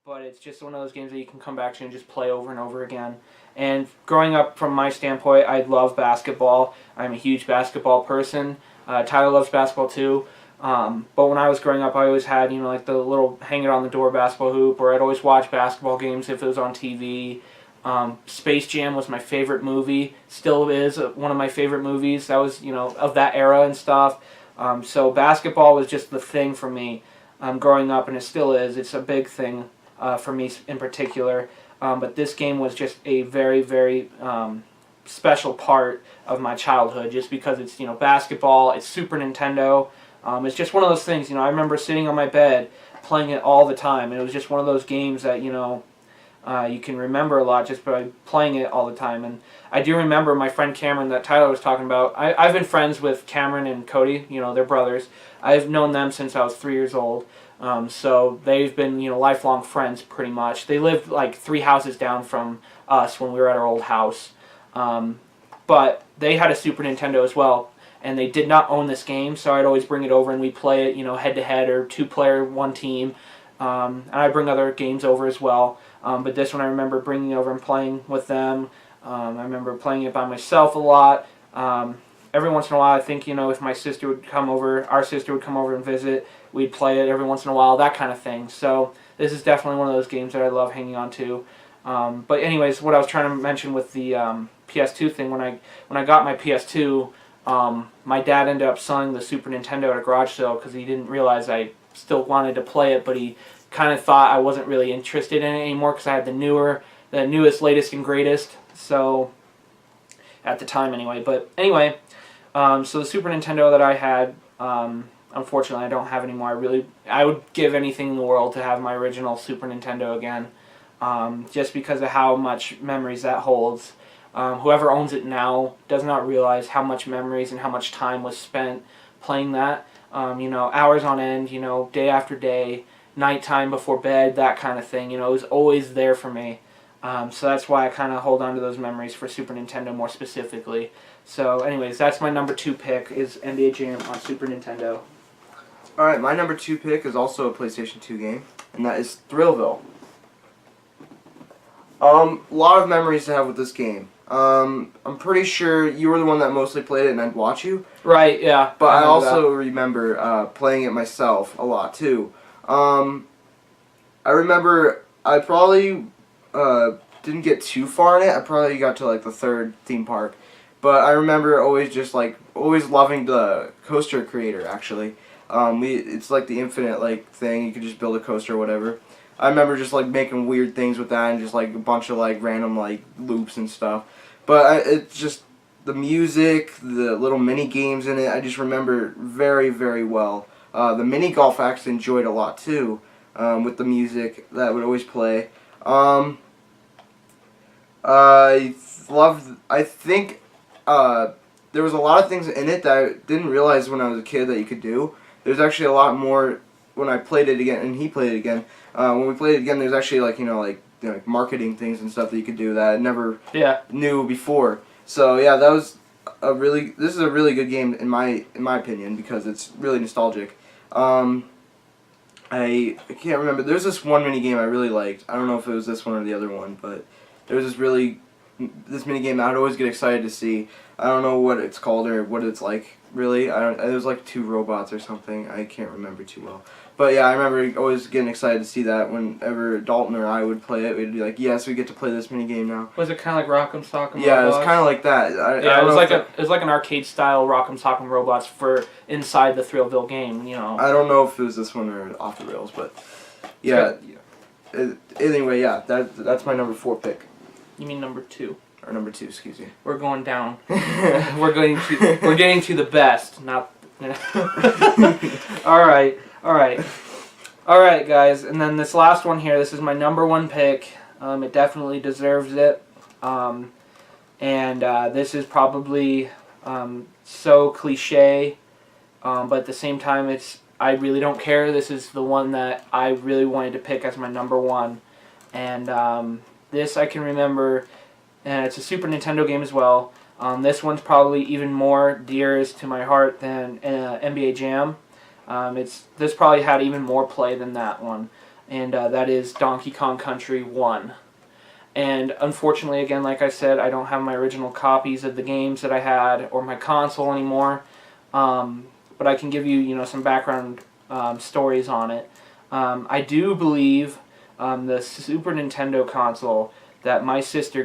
but it's just one of those games that you can come back to and just play over and over again. And growing up, from my standpoint, I love basketball. I'm a huge basketball person. Tyler loves basketball too. But when I was growing up, I always had, like the little hang it on the door basketball hoop, or I'd always watch basketball games if it was on TV. Space Jam was my favorite movie, still is one of my favorite movies. That was, of that era and stuff. So basketball was just the thing for me growing up, and it still is. It's a big thing for me in particular. But this game was just a very, very special part of my childhood, just because it's, basketball, it's Super Nintendo. It's just one of those things, I remember sitting on my bed playing it all the time, and it was just one of those games that, you can remember a lot just by playing it all the time. And I do remember my friend Cameron that Tyler was talking about. I've been friends with Cameron and Cody, they're brothers. I've known them since I was 3 years old. So they've been, lifelong friends pretty much. They lived like 3 houses down from us when we were at our old house. But they had a Super Nintendo as well, and they did not own this game, so I'd always bring it over and we'd play it, head-to-head or 2-player, 1 team. And I'd bring other games over as well. But this one I remember bringing over and playing with them. I remember playing it by myself a lot. Every once in a while, I think, if my sister would come over, our sister would come over and visit, we'd play it every once in a while, that kind of thing. So this is definitely one of those games that I love hanging on to. But anyways, what I was trying to mention with the PS2 thing, when I got my PS2, my dad ended up selling the Super Nintendo at a garage sale because he didn't realize I still wanted to play it, but he kind of thought I wasn't really interested in it anymore because I had the newest, latest, and greatest. So at the time, anyway. But anyway, so the Super Nintendo that I had, unfortunately, I don't have anymore. I would give anything in the world to have my original Super Nintendo again, just because of how much memories that holds. Whoever owns it now does not realize how much memories and how much time was spent playing that. Hours on end, day after day, nighttime before bed, that kind of thing. It was always there for me. So that's why I kind of hold on to those memories for Super Nintendo more specifically. So anyways, that's my number 2 pick, is NBA Jam on Super Nintendo. Alright, my number 2 pick is also a PlayStation 2 game, and that is Thrillville. A lot of memories to have with this game. I'm pretty sure you were the one that mostly played it and I'd watch you. Right, yeah. But I also remember playing it myself a lot too. I remember I probably didn't get too far in it. I probably got to like the 3rd theme park. But I remember always loving the coaster creator actually. It's like the infinite thing. You could just build a coaster or whatever. I remember just making weird things with that and just a bunch of random loops and stuff. But it's just the music, the little mini games in it, I just remember very, very well. The mini golf I actually enjoyed a lot too, with the music that would always play. I think there was a lot of things in it that I didn't realize when I was a kid that you could do. There's actually a lot more when I played it again, and he played it again. When we played it again, there's actually marketing things and stuff that you could do that I never knew before. So yeah, this is a really good game in my opinion because it's really nostalgic. I can't remember. There's this one mini game I really liked. I don't know if it was this one or the other one, but there was this mini game I'd always get excited to see. I don't know what it's called or what it's like really. It was 2 robots or something. I can't remember too well. But yeah, I remember always getting excited to see that whenever Dalton or I would play it. We'd be like, yes, we get to play this mini game now. Was it kind of like Rock'em Sock'em Robots? Yeah, it was kind of like that. It was like an arcade style Rock'em Sock'em Robots for inside the Thrillville game. I don't know if it was this one or Off the Rails, but yeah. Anyway, yeah, that's my number 4 pick. You mean number 2? Or number 2, excuse me. We're going down. We're getting to the best, not. All right, guys. And then this last one here. This is my number 1 pick. It definitely deserves it. This is probably so cliche, but at the same time, I really don't care. This is the one that I really wanted to pick as my number 1, and this I can remember. And it's a Super Nintendo game as well. This one's probably even more dearest to my heart than NBA Jam. This probably had even more play than that one. and that is Donkey Kong Country 1. And unfortunately, again, like I said, I don't have my original copies of the games that I had or my console anymore. But I can give you, some background stories on it. I do believe the Super Nintendo console that our sister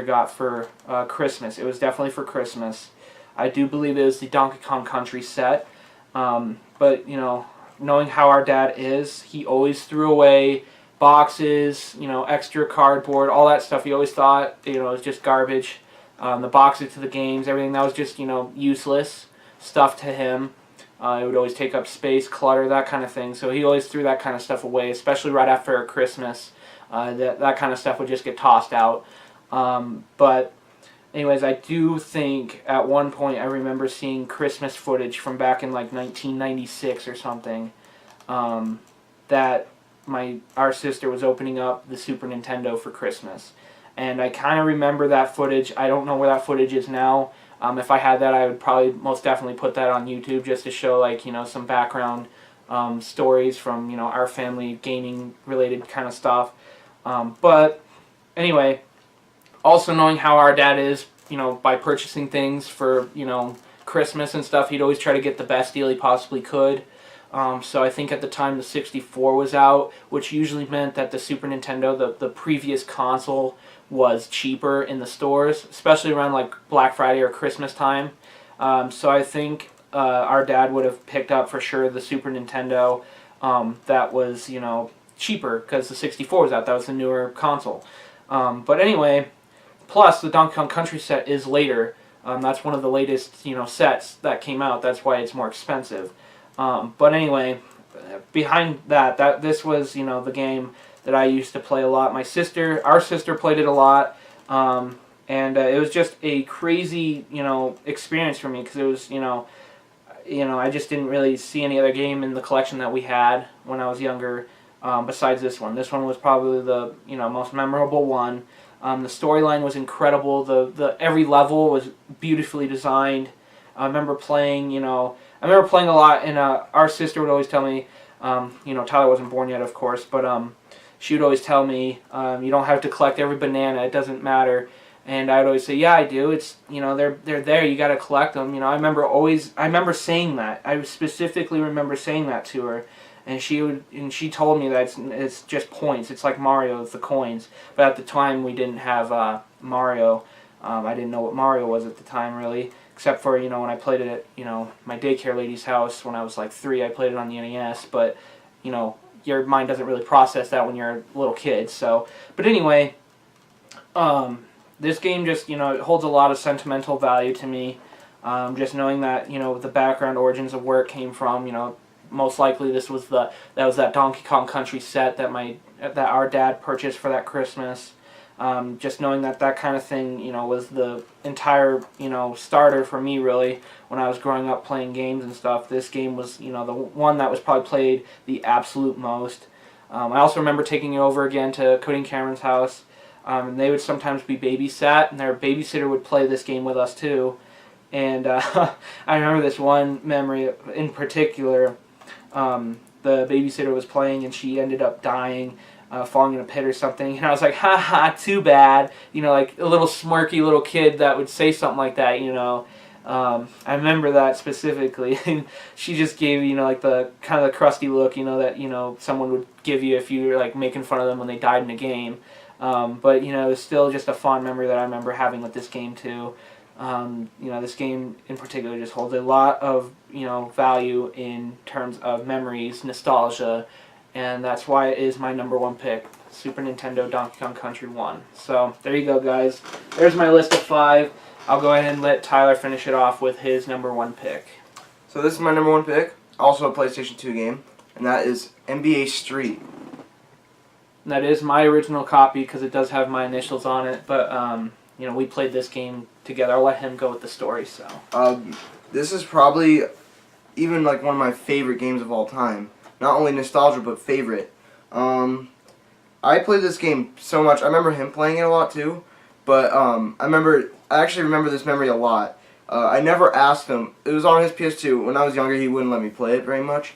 got for Christmas. It was definitely for Christmas. I do believe it was the Donkey Kong Country set. But knowing how our dad is, he always threw away boxes, extra cardboard, all that stuff. He always thought, it was just garbage. The boxes to the games, everything that was just, useless stuff to him. It would always take up space, clutter, that kind of thing. So he always threw that kind of stuff away, especially right after Christmas. That kind of stuff would just get tossed out. But anyways, I do think at one point I remember seeing Christmas footage from back in like 1996 or something, that our sister was opening up the Super Nintendo for Christmas. And I kind of remember that footage. I don't know where that footage is now. If I had that, I would probably most definitely put that on YouTube just to show some background stories from our family gaming related kind of stuff. But anyway, also knowing how our dad is, by purchasing things for Christmas and stuff, he'd always try to get the best deal he possibly could. So I think at the time the 64 was out, which usually meant that the Super Nintendo, the previous console, was cheaper in the stores, especially around like Black Friday or Christmas time. So I think our dad would have picked up for sure the Super Nintendo that was cheaper because the 64 was out. That was the newer console. But anyway, plus the Donkey Kong Country set is later. That's one of the latest sets that came out. That's why it's more expensive. But anyway, behind that this was the game that I used to play a lot. Our sister played it a lot, and it was just a crazy experience for me because it was I just didn't really see any other game in the collection that we had when I was younger besides this one. This one was probably the most memorable one. The storyline was incredible. The every level was beautifully designed. I remember playing a lot, and our sister would always tell me, Tyler wasn't born yet, of course, but she would always tell me, you don't have to collect every banana, it doesn't matter. And I would always say, yeah, I do. It's, they're there, you got to collect them. I remember saying that. I specifically remember saying that to her. And she told me that it's just points. It's like Mario with the coins. But at the time, we didn't have Mario. I didn't know what Mario was at the time, really. Except for, when I played it at, my daycare lady's house when I was like 3, I played it on the NES. But, your mind doesn't really process that when you're a little kid. So, but anyway, this game just, it holds a lot of sentimental value to me. Just knowing that, the background origins of where it came from, most likely this was that Donkey Kong Country set that our dad purchased for that Christmas. Just knowing that kind of thing, was the entire, starter for me, really, when I was growing up playing games and stuff. This game was, the one that was probably played the absolute most. I also remember taking it over again to Cody and Cameron's house, and they would sometimes be babysat, and their babysitter would play this game with us, too. And I remember this one memory in particular. The babysitter was playing, and she ended up dying, falling in a pit or something, and I was like, ha ha, too bad, like a little smirky little kid that would say something like that, I remember that specifically, and she just gave, like the kind of the crusty look, that, someone would give you if you were like making fun of them when they died in a game, but, it was still just a fond memory that I remember having with this game too. This game in particular just holds a lot of, value in terms of memories, nostalgia, and that's why it is my number one pick, Super Nintendo Donkey Kong Country 1. So, there you go, guys. There's my list of 5. I'll go ahead and let Tyler finish it off with his number 1 pick. So this is my number 1 pick, also a PlayStation 2 game, and that is NBA Street. And that is my original copy because it does have my initials on it, but, we played this game together. I'll let him go with the story, so. This is probably even like one of my favorite games of all time. Not only nostalgia, but favorite. I played this game so much. I remember him playing it a lot too. But I actually remember this memory a lot. I never asked him. It was on his PS2. When I was younger, he wouldn't let me play it very much.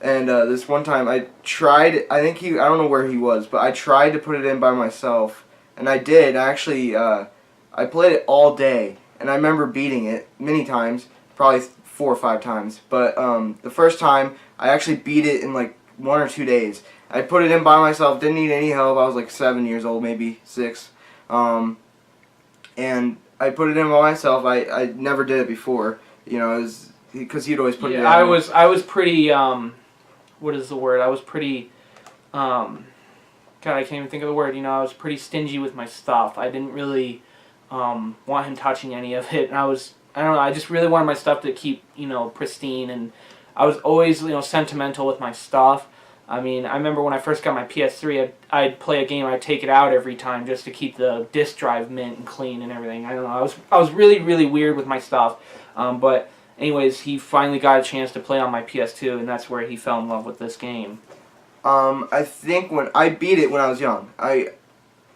And this one time I tried, I don't know where he was, but I tried to put it in by myself. And I did. I played it all day. And I remember beating it many times, probably 4 or 5 times. But the first time, I actually beat it in like 1 or 2 days. I put it in by myself, didn't need any help. I was like 7 years old, maybe 6. And I put it in by myself. I never did it before. You know, it was because he'd always put it in. I was pretty, what is the word? I was pretty, God, I can't even think of the word. You know, I was pretty stingy with my stuff. I didn't really want him touching any of it. And I don't know, I just really wanted my stuff to keep, you know, pristine. And I was always, you know, sentimental with my stuff. I mean, I remember when I first got my PS3, I'd play a game, I'd take it out every time just to keep the disc drive mint and clean and everything. I don't know, I was really, really weird with my stuff. But anyways, he finally got a chance to play on my PS2, and that's where he fell in love with this game. I think when I beat it when I was young, I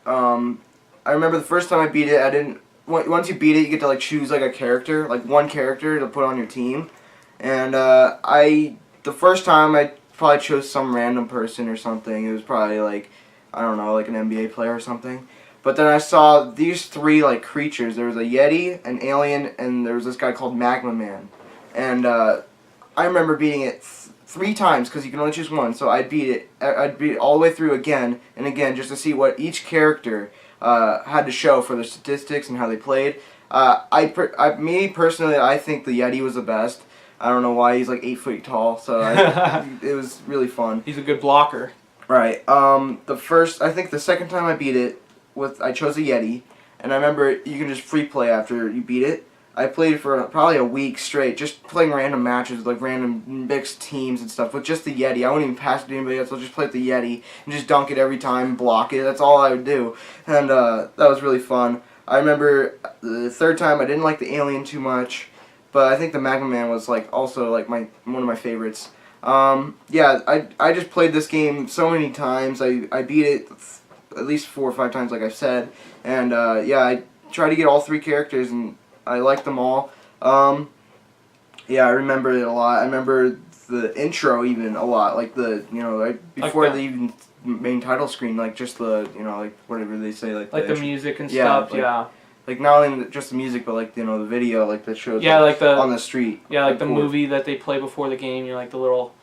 remember the first time I beat it, once you beat it, you get to like choose like a character, like one character to put on your team. And the first time I probably chose some random person or something. It was probably like, I don't know, like an NBA player or something. But then I saw these 3 like creatures. There was a Yeti, an alien, and there was this guy called Magma Man. And I remember beating it 3 times because you can only choose one. So I'd beat it all the way through again and again just to see what each character had to show for their statistics and how they played. Me personally, I think the Yeti was the best. I don't know why, he's like 8 feet tall, so it was really fun. He's a good blocker. Right. I think the second time I beat it, I chose a Yeti, and I remember you can just free play after you beat it. I played for probably a week straight, just playing random matches, like random mixed teams and stuff, with just the Yeti. I wouldn't even pass it to anybody else, I'll just play with the Yeti, and just dunk it every time, block it, that's all I would do. And that was really fun. I remember the third time I didn't like the alien too much, but I think the Magma Man was like also like one of my favorites. Yeah, I just played this game so many times. I beat it at least 4 or 5 times, like I've said. And yeah, I tried to get all 3 characters, and I liked them all. Yeah, I remember it a lot. I remember the intro even a lot, like before the even main title screen, like just the like whatever they say, like the music and stuff. Yeah. Like not only just the music, but like the video, like that shows. Yeah, like on the street. Yeah, like the movie that they play before the game. Like the little,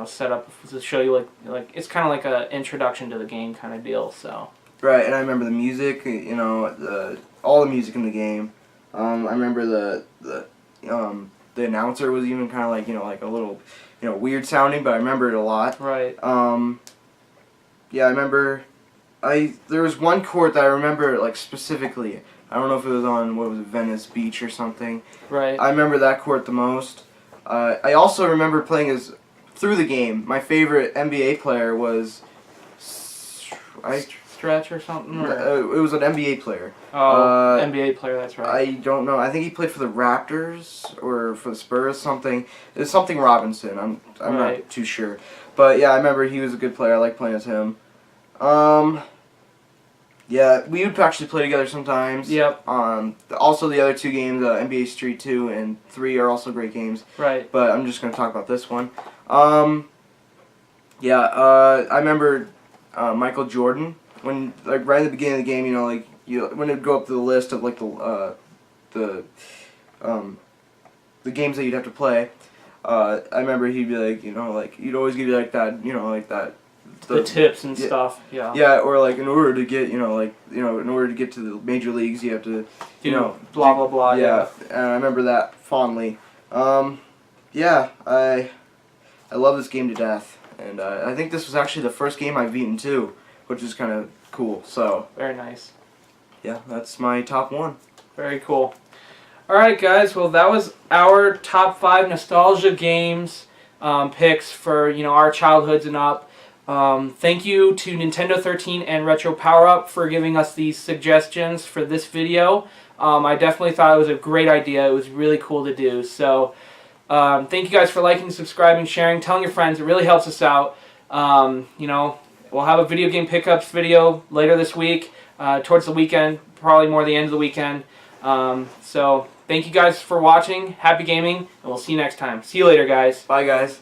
setup to show you like it's kind of like a introduction to the game kind of deal. So. Right, and I remember the music. All the music in the game. I remember the announcer was even kind of like like a little weird sounding, but I remember it a lot. Right. Yeah, I remember. There was one court that I remember like specifically. I don't know if it was on Venice Beach or something. Right. I remember that court the most. I also remember playing through the game. My favorite NBA player was Stretch or something. It was an NBA player. Oh, NBA player. That's right. I don't know. I think he played for the Raptors or for the Spurs. Something. It was something Robinson. I'm not too sure. But yeah, I remember he was a good player. I like playing as him. Yeah, we would actually play together sometimes. Yep. Also the other 2 games, NBA Street 2 and 3 are also great games. Right. But I'm just going to talk about this one. Yeah, I remember Michael Jordan, when like right at the beginning of the game, when it would go up to the list of like the games that you'd have to play. I remember he'd be like, he'd always give you like that, like that. The tips and stuff, yeah. Yeah, or like in order to get, in order to get to the major leagues, you have to, blah blah blah. Yeah, and I remember that fondly. Yeah, I love this game to death, and I think this was actually the first game I've beaten too, which is kind of cool. So very nice. Yeah, that's my top 1. Very cool. All right, guys. Well, that was our top 5 nostalgia games picks for our childhoods and up. Thank you to n1ntndo13 and Retro Power Up for giving us these suggestions for this video. I definitely thought it was a great idea. It was really cool to do. So thank you guys for liking, subscribing, sharing, telling your friends. It really helps us out. We'll have a video game pickups video later this week, towards the weekend, probably more the end of the weekend. So thank you guys for watching. Happy gaming, and we'll see you next time. See you later, guys. Bye, guys.